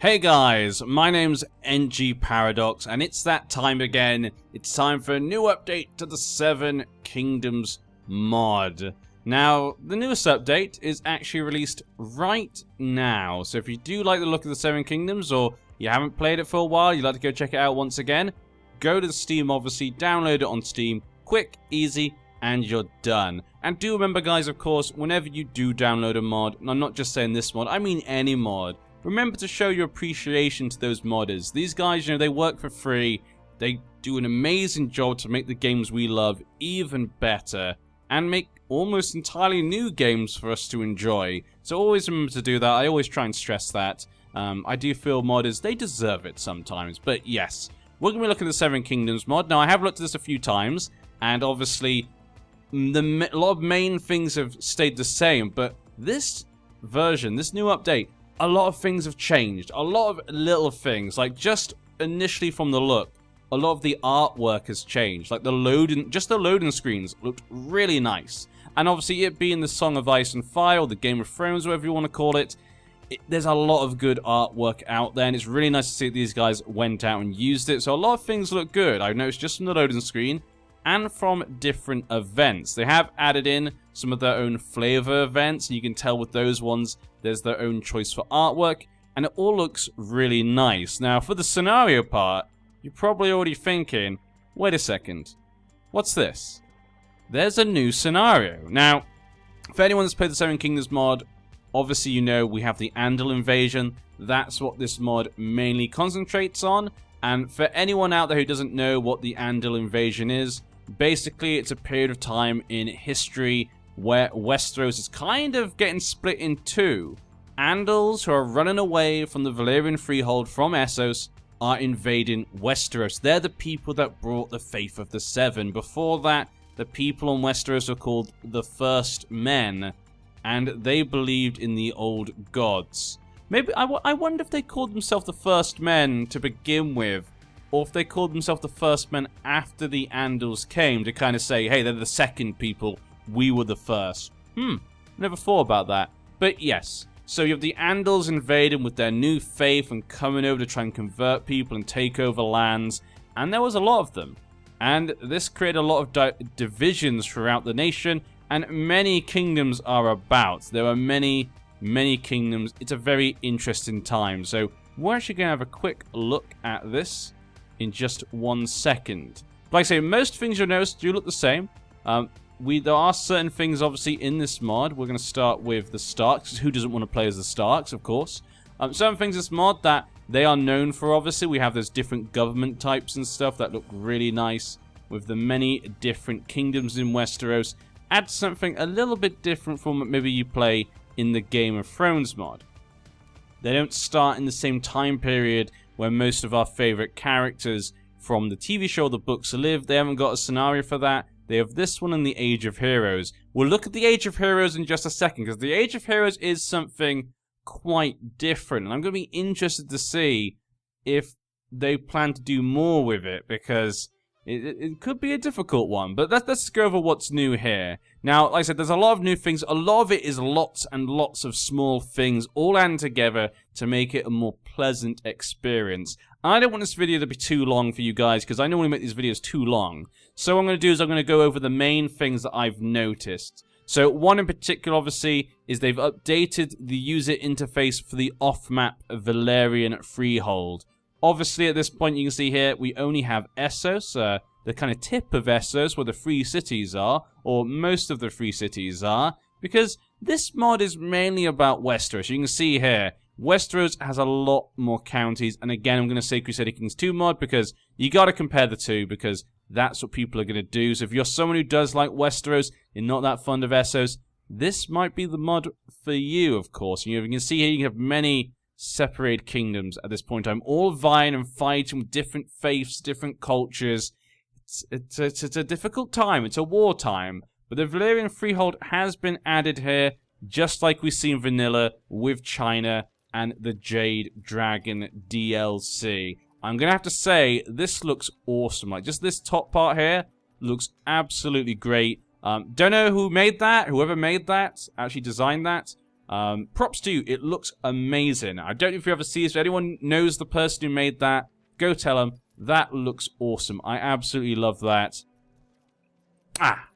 Hey guys, my name's NG Paradox, and it's that time again. It's time for a new update to the Seven Kingdoms mod. Now, the newest update is actually released right now, so if you do like the look of the Seven Kingdoms, or you haven't played it for a while, you'd like to go check it out once again, go to the Steam, obviously, download it on Steam, quick, easy, and you're done. And do remember, guys, of course, whenever you do download a mod, and I'm not just saying this mod, I mean any mod, remember to show your appreciation to those modders. These guys, they work for free. They do an amazing job to make the games we love even better and make almost entirely new games for us to enjoy. So always remember to do that. I always try and stress that. I do feel modders, they deserve it sometimes. But yes, we're going to be looking at the Seven Kingdoms mod. Now, I have looked at this a few times, and obviously a lot of main things have stayed the same. But this version, this new update, a lot of things have changed. A lot of little things, like just initially from the look, a lot of the artwork has changed. Like the loading screens looked really nice. And obviously it being the Song of Ice and Fire, or the Game of Thrones, whatever you want to call it, there's a lot of good artwork out there, and it's really nice to see that these guys went out and used it. So a lot of things look good. I've noticed just from the loading screen and from different events. They have added in some of their own flavor events, and you can tell with those ones there's their own choice for artwork, and it all looks really nice. Now, for the scenario part, you're probably already thinking, wait a second, what's this? There's a new scenario. Now, for anyone that's played the Seven Kingdoms mod, obviously you know we have the Andal invasion. That's what this mod mainly concentrates on. And for anyone out there who doesn't know what the Andal invasion is, basically it's a period of time in history where Westeros is kind of getting split in two. Andals, who are running away from the Valyrian Freehold from Essos, are invading Westeros. They're the people that brought the Faith of the Seven. Before that, the people on Westeros were called the First Men, and they believed in the old gods. Maybe, I wonder if they called themselves the First Men to begin with, or if they called themselves the First Men after the Andals came to kind of say, hey, they're the second people, we were the first. Never thought about that. But yes, so you have the Andals invading with their new faith and coming over to try and convert people and take over lands, and there was a lot of them. And this created a lot of divisions throughout the nation, and many kingdoms are about. There are many kingdoms. It's a very interesting time. So we're actually going to have a quick look at this in just 1 second. Like I say, most things you'll notice do look the same. There are certain things, obviously, in this mod. We're going to start with the Starks. Who doesn't want to play as the Starks, of course? Certain things in this mod that they are known for, obviously. We have those different government types and stuff that look really nice with the many different kingdoms in Westeros. Add something a little bit different from what maybe you play in the Game of Thrones mod. They don't start in the same time period where most of our favorite characters from the TV show or the books live. They haven't got a scenario for that. They have this one in the Age of Heroes. We'll look at the Age of Heroes in just a second, because the Age of Heroes is something quite different. And I'm going to be interested to see if they plan to do more with it, because it could be a difficult one. But let's go over what's new here. Now, like I said, there's a lot of new things. A lot of it is lots and lots of small things all added together to make it a more pleasant experience. I don't want this video to be too long for you guys, because I normally make these videos too long. So what I'm going to do is I'm going to go over the main things that I've noticed. So one in particular, obviously, is they've updated the user interface for the off-map Valyrian Freehold. Obviously, at this point, you can see here, we only have Essos, the kind of tip of Essos, where the free cities are, or most of the free cities are, because this mod is mainly about Westeros. You can see here, Westeros has a lot more counties, and again, I'm going to say Crusader Kings 2 mod, because you got to compare the two, because that's what people are going to do. So if you're someone who does like Westeros, you're not that fond of Essos, this might be the mod for you, of course. You can see here, you have many separated kingdoms at this point in time, all vying and fighting with different faiths, different cultures. It's a difficult time. It's a war time. But the Valyrian Freehold has been added here, just like we've seen vanilla with China and the Jade Dragon DLC. I'm going to have to say, this looks awesome. Like, just this top part here looks absolutely great. Don't know who made that, whoever made that, actually designed that. Props to you, it looks amazing. I don't know if you ever see this, if anyone knows the person who made that, go tell them. That looks awesome. I absolutely love that. Ah,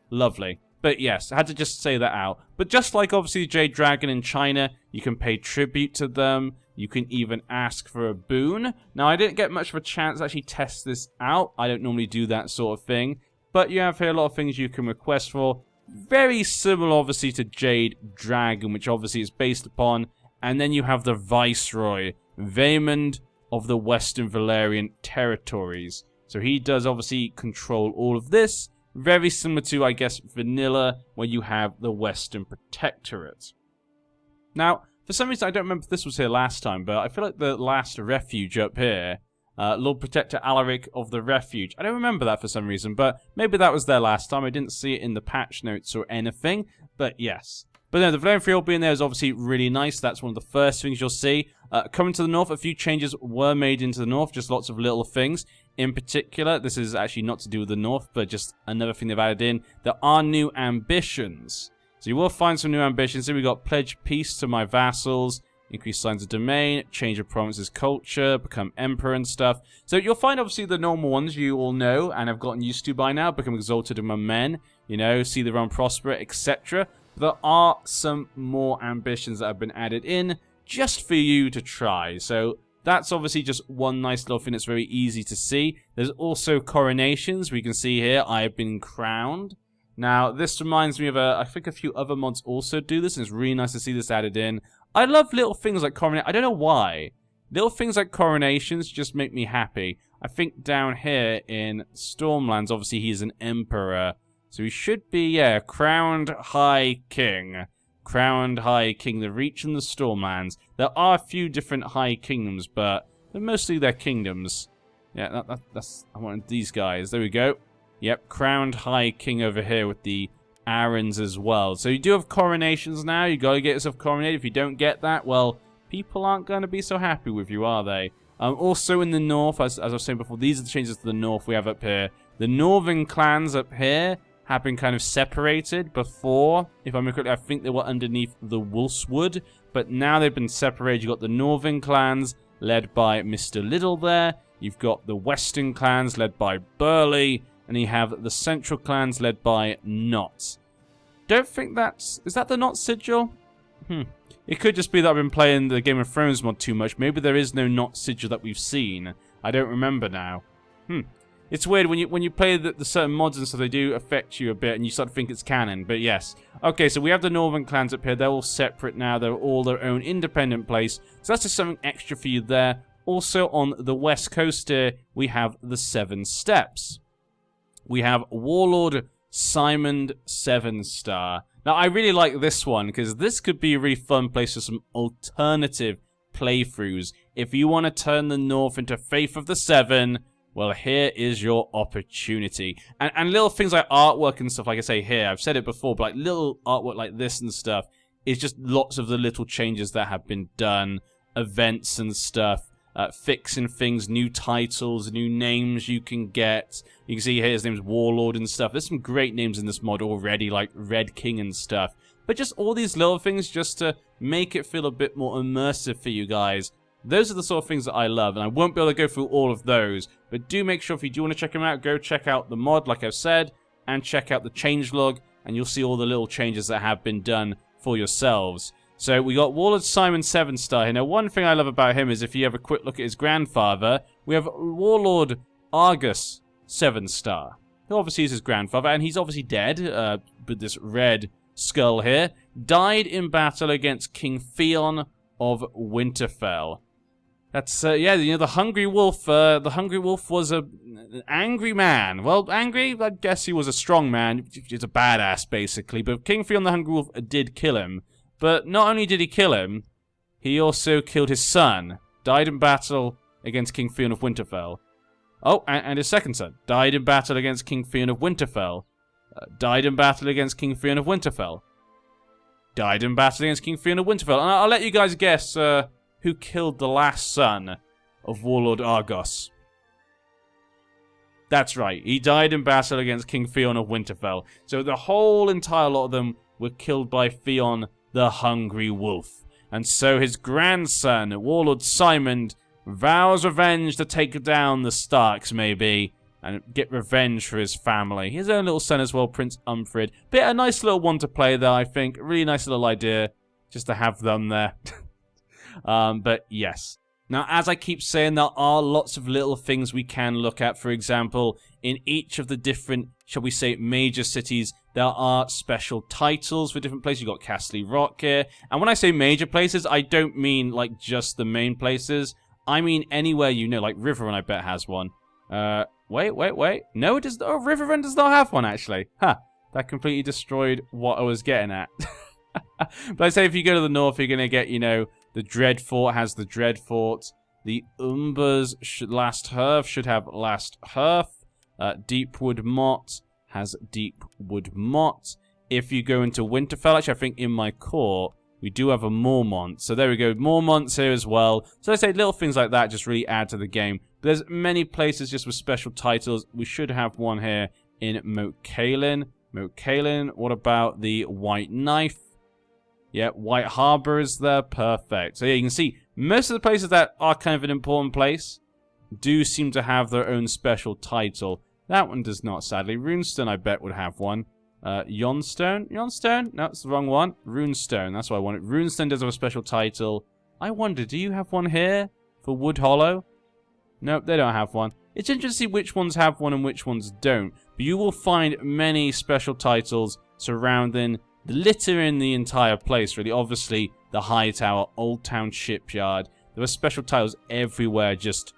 lovely. But yes, I had to just say that out. But just like obviously Jade Dragon in China, you can pay tribute to them. You can even ask for a boon. Now, I didn't get much of a chance to actually test this out. I don't normally do that sort of thing. But you have here a lot of things you can request for. Very similar, obviously, to Jade Dragon, which obviously is based upon. And then you have the Viceroy, Vaymond of the Western Valyrian territories. So he does obviously control all of this. Very similar to, I guess, Vanilla, where you have the Western Protectorate. Now, for some reason, I don't remember if this was here last time, but I feel like the last refuge up here, Lord Protector Alaric of the Refuge. I don't remember that for some reason, but maybe that was there last time. I didn't see it in the patch notes or anything, but yes. But no, the Valyrian Freehold being there is obviously really nice. That's one of the first things you'll see. Coming to the north, a few changes were made into the north, just lots of little things. In particular, this is actually not to do with the north, but just another thing they've added in. There are new ambitions. So you will find some new ambitions. Here we got pledge peace to my vassals, increase signs of domain, change of province's culture, become emperor and stuff. So you'll find obviously the normal ones you all know and have gotten used to by now. Become exalted among men, you know, see the realm prosper, etc. There are some more ambitions that have been added in just for you to try. So that's obviously just one nice little thing that's very easy to see. There's also coronations. We can see here, I have been crowned. Now, this reminds me of, I think a few other mods also do this, and it's really nice to see this added in. I love little things like coronation. I don't know why. Little things like coronations just make me happy. I think down here in Stormlands, obviously he's an emperor. So he should be, yeah, crowned High King. Crowned High King, the Reach and the Stormlands. There are a few different High Kingdoms, but they're mostly their kingdoms. Yeah, that's I wanted these guys. There we go. Yep, crowned High King over here with the Arons as well. So you do have coronations now. You got to get yourself coronated. If you don't get that, well, people aren't going to be so happy with you, are they? Also in the north, as I was saying before, these are the changes to the north we have up here. The northern clans up here have been kind of separated before. If I remember correctly, I think they were underneath the Wolfswood, but now they've been separated. You've got the northern clans led by Mr. Little there. You've got the western clans led by Burley. And you have the central clans led by Knot. Don't think that's... Is that the Knot sigil? It could just be that I've been playing the Game of Thrones mod too much. Maybe there is no Knot sigil that we've seen. I don't remember now. It's weird when you play the certain mods and stuff, they do affect you a bit and you start to think it's canon. But yes. Okay, so we have the northern clans up here. They're all separate now. They're all their own independent place. So that's just something extra for you there. Also on the west coast here, we have the 7 steps. We have Warlord Simon 7-star. Now, I really like this one, because this could be a really fun place for some alternative playthroughs. If you want to turn the North into Faith of the Seven, well, here is your opportunity. And little things like artwork and stuff, like I say here, I've said it before, but like little artwork like this and stuff is just lots of the little changes that have been done, events and stuff. Fixing things, new titles, new names you can get. You can see here his name's Warlord and stuff. There's some great names in this mod already, like Red King and stuff. But just all these little things just to make it feel a bit more immersive for you guys. Those are the sort of things that I love, and I won't be able to go through all of those. But do make sure if you do want to check them out, go check out the mod, like I've said, and check out the changelog, and you'll see all the little changes that have been done for yourselves. So we got Warlord Simon 7-star here. Now, one thing I love about him is if you have a quick look at his grandfather, we have Warlord Argus 7-star, who obviously is his grandfather, and he's obviously dead, with this red skull here. Died in battle against King Theon of Winterfell. That's, yeah, you know, the Hungry Wolf was an angry man. Well, angry, I guess he was a strong man. He's a badass, basically. But King Theon the Hungry Wolf did kill him. But not only did he kill him, he also killed his son. Died in battle against King Theon of Winterfell. Oh, and his second son. Died in battle against King Theon of Winterfell. Died in battle against King Theon of Winterfell. Died in battle against King Theon of Winterfell. And I'll let you guys guess who killed the last son of Warlord Argos. That's right. He died in battle against King Theon of Winterfell. So the whole entire lot of them were killed by Theon the Hungry Wolf. And so his grandson, Warlord Simon, vows revenge to take down the Starks, maybe, and get revenge for his family. His own little son as well, Prince Umfrid. But a nice little one to play there, I think. Really nice little idea, just to have them there. But yes. Now, as I keep saying, there are lots of little things we can look at. For example, in each of the different, shall we say, major cities, there are special titles for different places. You've got Castle Rock here. And when I say major places, I don't mean, like, just the main places. I mean anywhere you know. Like, Riverrun, I bet, has one. Wait. No, it does. Oh, Riverrun does not have one, actually. Huh. That completely destroyed what I was getting at. But I say if you go to the north, you're going to get, you know, the Dreadfort has the Dreadfort. The Umbers Last Hearth should have Last Hearth. Deepwood Motte has Deepwood Motte. If you go into Winterfell, actually, I think in my court, we do have a Mormont. So there we go. Mormont's here as well. So I say little things like that just really add to the game. But there's many places just with special titles. We should have one here in Moat Cailin. Moat Cailin. What about the White Knife? Yeah, White Harbor is there. Perfect. So yeah, you can see most of the places that are kind of an important place do seem to have their own special title. That one does not, sadly. Runestone, I bet, would have one. Younstone? Younstone? No, it's the wrong one. Runestone, that's what I wanted. Runestone does have a special title. I wonder, do you have one here for Wood Hollow? Nope, they don't have one. It's interesting to see which ones have one and which ones don't. But you will find many special titles surrounding the litter in the entire place, really. Obviously, the High Tower, Old Town Shipyard. There are special titles everywhere, just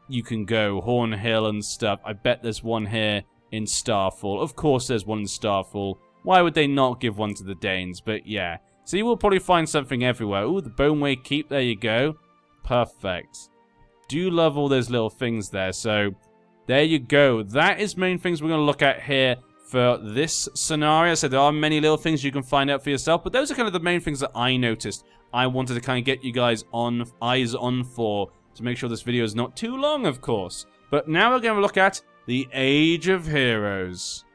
you can go. Horn Hill and stuff. I bet there's one here in Starfall. Of course there's one in Starfall. Why would they not give one to the Danes? But yeah. So you will probably find something everywhere. Ooh, the Boneway Keep. There you go. Perfect. Do love all those little things there. So there you go. That is main things we're going to look at here for this scenario. So there are many little things you can find out for yourself, but those are kind of the main things that I noticed. I wanted to kind of get you guys on eyes on for to make sure this video is not too long, of course. But now we're going to look at the Age of Heroes.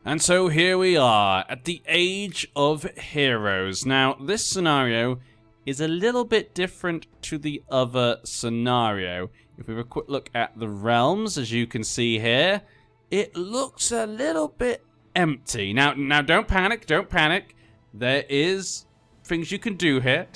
And so here we are at the Age of Heroes. Now, this scenario is a little bit different to the other scenario. If we have a quick look at the realms, as you can see here, it looks a little bit empty. Now don't panic, don't panic. There is things you can do here.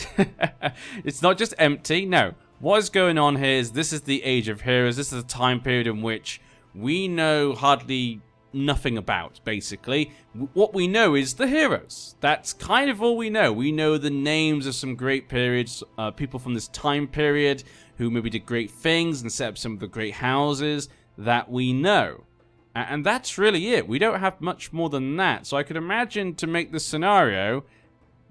It's not just empty, no. What is going on here is this is the Age of Heroes. This is a time period in which we know hardly nothing about, basically. What we know is the heroes. That's kind of all we know. We know the names of some great periods, people from this time period who maybe did great things and set up some of the great houses that we know. And that's really it. We don't have much more than that. So I could imagine to make this scenario,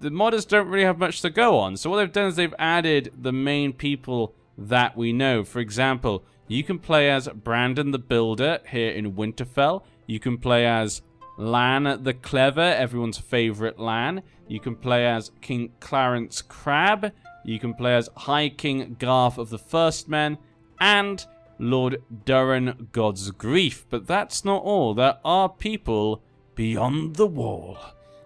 the modders don't really have much to go on. So what they've done is they've added the main people that we know. For example, you can play as Brandon the Builder here in Winterfell. You can play as Lan the Clever, everyone's favorite Lan. You can play as King Clarence Crab. You can play as High King Garth of the First Men. And Lord Durin God's Grief. But that's not all. There are people beyond the wall.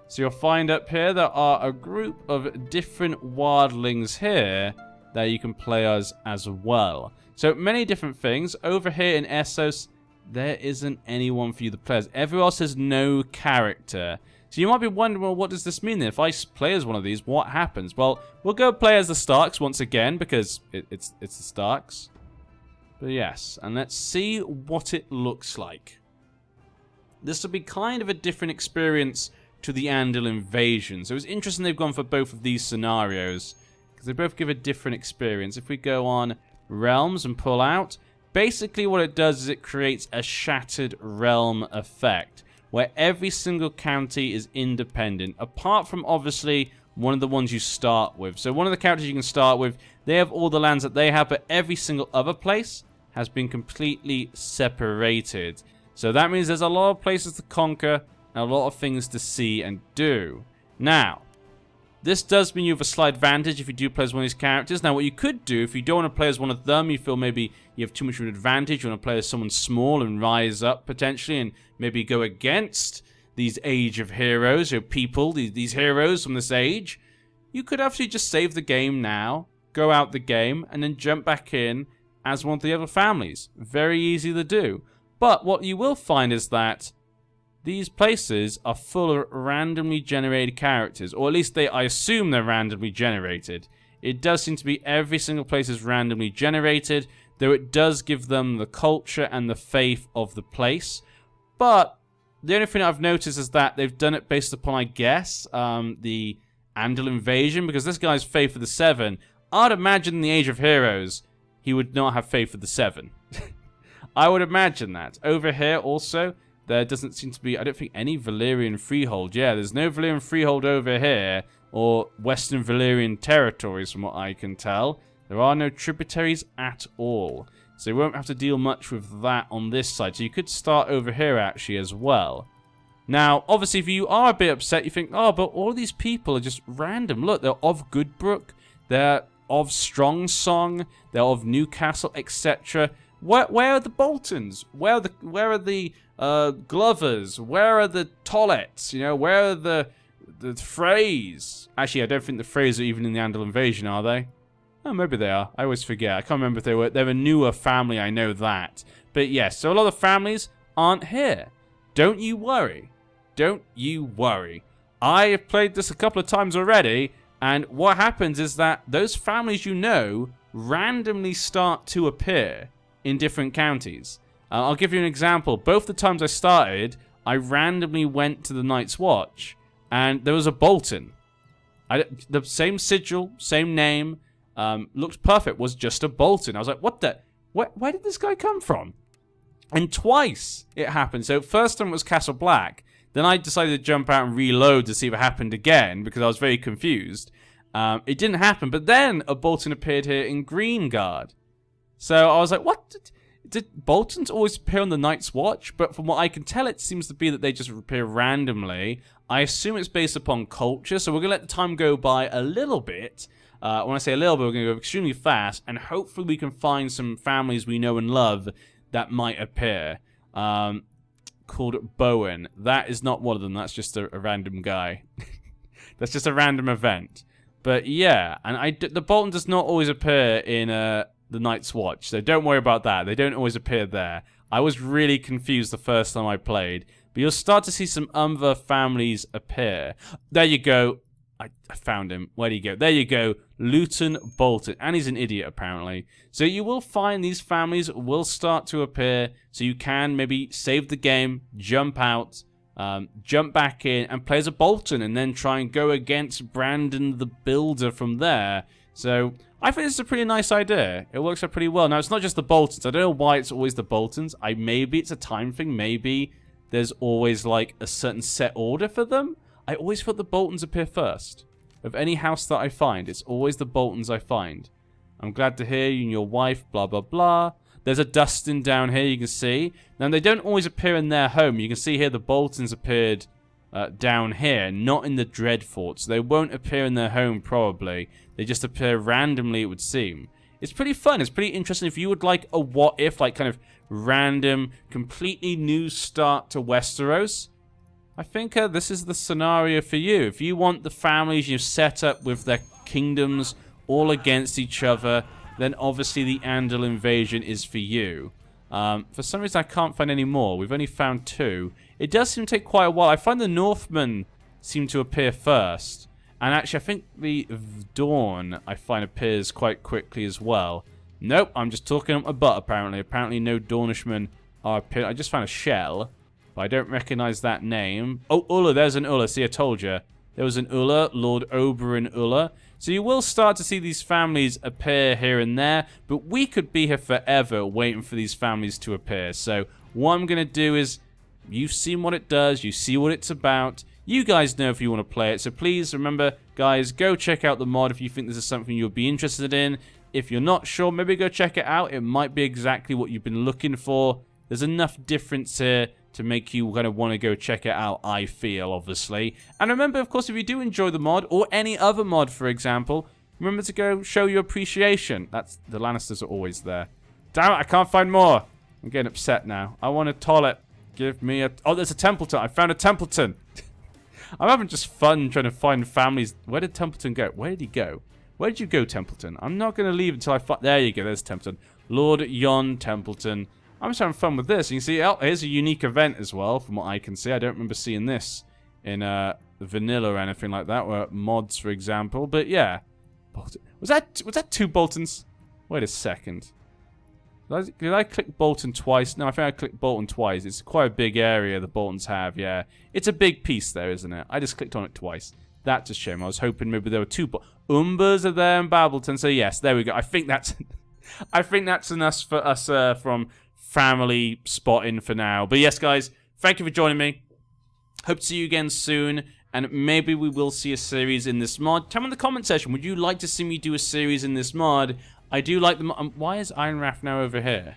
So you'll find up here there are a group of different wildlings here that you can play as well. So many different things. Over here in Essos, there isn't anyone for you to play as. Everywhere else has no character. So you might be wondering, well, what does this mean then? If I play as one of these, what happens? Well, we'll go play as the Starks once again, because it's the Starks. But yes, and let's see what it looks like. This will be kind of a different experience to the Andal invasion. So it's interesting they've gone for both of these scenarios, because they both give a different experience. If we go on Realms and pull out, basically what it does is it creates a Shattered Realm effect, where every single county is independent, apart from obviously one of the ones you start with. So one of the counties you can start with, they have all the lands that they have, but every single other place has been completely separated. So that means there's a lot of places to conquer and a lot of things to see and do. Now, this does mean you have a slight advantage if you do play as one of these characters. Now, what you could do, if you don't want to play as one of them, you feel maybe you have too much of an advantage, you want to play as someone small and rise up potentially and maybe go against these Age of Heroes, or people, these heroes from this age, you could actually just save the game now, go out the game, and then jump back in as one of the other families. Very easy to do. But what you will find is that these places are full of randomly generated characters, or at least I assume they're randomly generated. It does seem to be every single place is randomly generated, though it does give them the culture and the faith of the place. But the only thing I've noticed is that they've done it based upon, I guess, the Andal invasion, because this guy's faith of the Seven. I'd imagine in the Age of Heroes, he would not have faith of the Seven. I would imagine that. Over here also, there doesn't seem to be, I don't think, any Valyrian Freehold. Yeah, there's no Valyrian Freehold over here, or Western Valyrian territories from what I can tell. There are no tributaries at all. So you won't have to deal much with that on this side. So you could start over here actually as well. Now, obviously, if you are a bit upset, you think, oh, but all these people are just random. Look, they're of Goodbrook, they're of Strong Song, they're of Newcastle, etc. Where are the Boltons? Where are the Glovers? Where are the Tollets? You know, where are the Freys? Actually, I don't think the Freys are even in the Andal invasion, are they? Oh, maybe they are. I always forget. I can't remember if they were. They're a newer family, I know that. But yes, so a lot of families aren't here. Don't you worry. Don't you worry. I have played this a couple of times already, and what happens is that those families you know randomly start to appear in different counties. I'll give you an example. Both the times I started, I randomly went to the Night's Watch, and there was a Bolton. The same sigil, same name, looked perfect, was just a Bolton. I was like, what the? Where did this guy come from? And twice it happened. So first time it was Castle Black. Then I decided to jump out and reload to see if it happened again because I was very confused. It didn't happen. But then a Bolton appeared here in Greengard. So I was like, what? Did Boltons always appear on the Night's Watch? But from what I can tell, it seems to be that they just appear randomly. I assume it's based upon culture. So we're going to let the time go by a little bit. When I say a little bit, we're going to go extremely fast. And hopefully we can find some families we know and love that might appear. Called Bowen. That is not one of them. That's just a random guy. That's just a random event. But yeah, and the Bolton does not always appear in the Night's Watch, so don't worry about that. They don't always appear there. I was really confused the first time I played, but you'll start to see some other families appear. There you go. I found him. Where do you go? There you go. Luton Bolton. And he's an idiot, apparently. So you will find these families will start to appear. So you can maybe save the game, jump out, jump back in, and play as a Bolton. And then try and go against Brandon the Builder from there. So I think this is a pretty nice idea. It works out pretty well. Now, it's not just the Boltons. I don't know why it's always the Boltons. Maybe it's a time thing. Maybe there's always like a certain set order for them. I always thought the Boltons appear first. Of any house that I find, it's always the Boltons I find. I'm glad to hear you and your wife, blah, blah, blah. There's a Dustin down here, you can see. Now, they don't always appear in their home. You can see here the Boltons appeared down here, not in the Dreadfort. So they won't appear in their home, probably. They just appear randomly, it would seem. It's pretty fun. It's pretty interesting. If you would like a what-if, like kind of random, completely new start to Westeros, I think this is the scenario for you. If you want the families you've set up with their kingdoms all against each other, then obviously the Andal invasion is for you. For some reason I can't find any more. We've only found 2. It does seem to take quite a while. I find the Northmen seem to appear first. And actually I think the Dawn I find appears quite quickly as well. Nope, I'm just talking up my butt apparently. Apparently no Dornishmen are appearing. I just found a shell. But I don't recognize that name. Oh, Ulla, there's an Ulla. See, I told you. There was an Ulla, Lord Oberyn Ulla. So you will start to see these families appear here and there. But we could be here forever waiting for these families to appear. So what I'm going to do is, you've seen what it does. You see what it's about. You guys know if you want to play it. So please remember, guys, go check out the mod if you think this is something you'll be interested in. If you're not sure, maybe go check it out. It might be exactly what you've been looking for. There's enough difference here to make you kind of want to go check it out, I feel, obviously. And remember, of course, if you do enjoy the mod, or any other mod, for example, remember to go show your appreciation. That's the Lannisters are always there. Damn it, I can't find more. I'm getting upset now. I want a toilet. Give me a... Oh, there's a Templeton. I found a Templeton. I'm having just fun trying to find families. Where did Templeton go? Where did he go? Where did you go, Templeton? I'm not going to leave until I find... There you go. There's Templeton. Lord Yon Templeton. I'm just having fun with this. You can see, oh, here's a unique event as well, from what I can see. I don't remember seeing this in vanilla or anything like that, or mods, for example. But yeah. Was that 2 Boltons? Wait a second. Did I click Bolton twice? No, I think I clicked Bolton twice. It's quite a big area the Boltons have, yeah. It's a big piece there, isn't it? I just clicked on it twice. That's a shame. I was hoping maybe there were 2 Umbers are there in Babelton. So yes, there we go. I think that's enough for us from family spotting for now. But yes, guys, thank you for joining me. Hope to see you again soon. And maybe we will see a series in this mod. Tell me in the comment section, would you like to see me do a series in this mod? I do like them. Why is Ironrath now over here?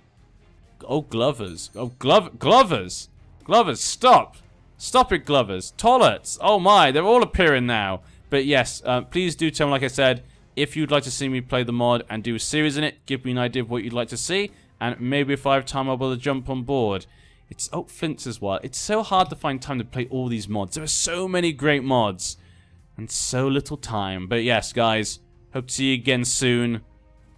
Oh, Glovers. Oh, Glovers. Glovers, stop. Stop it, Glovers. Toilets. Oh, my. They're all appearing now. But yes, please do tell me, like I said, if you'd like to see me play the mod and do a series in it, give me an idea of what you'd like to see. And maybe if I have time, I'll be able to jump on board. It's Flints as well. It's so hard to find time to play all these mods. There are so many great mods. And so little time. But yes, guys. Hope to see you again soon.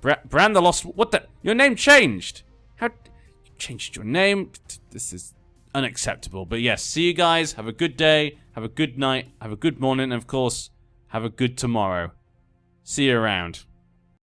Bran the Lost... What the... Your name changed! How... You changed your name? This is unacceptable. But yes, see you guys. Have a good day. Have a good night. Have a good morning. And of course, have a good tomorrow. See you around.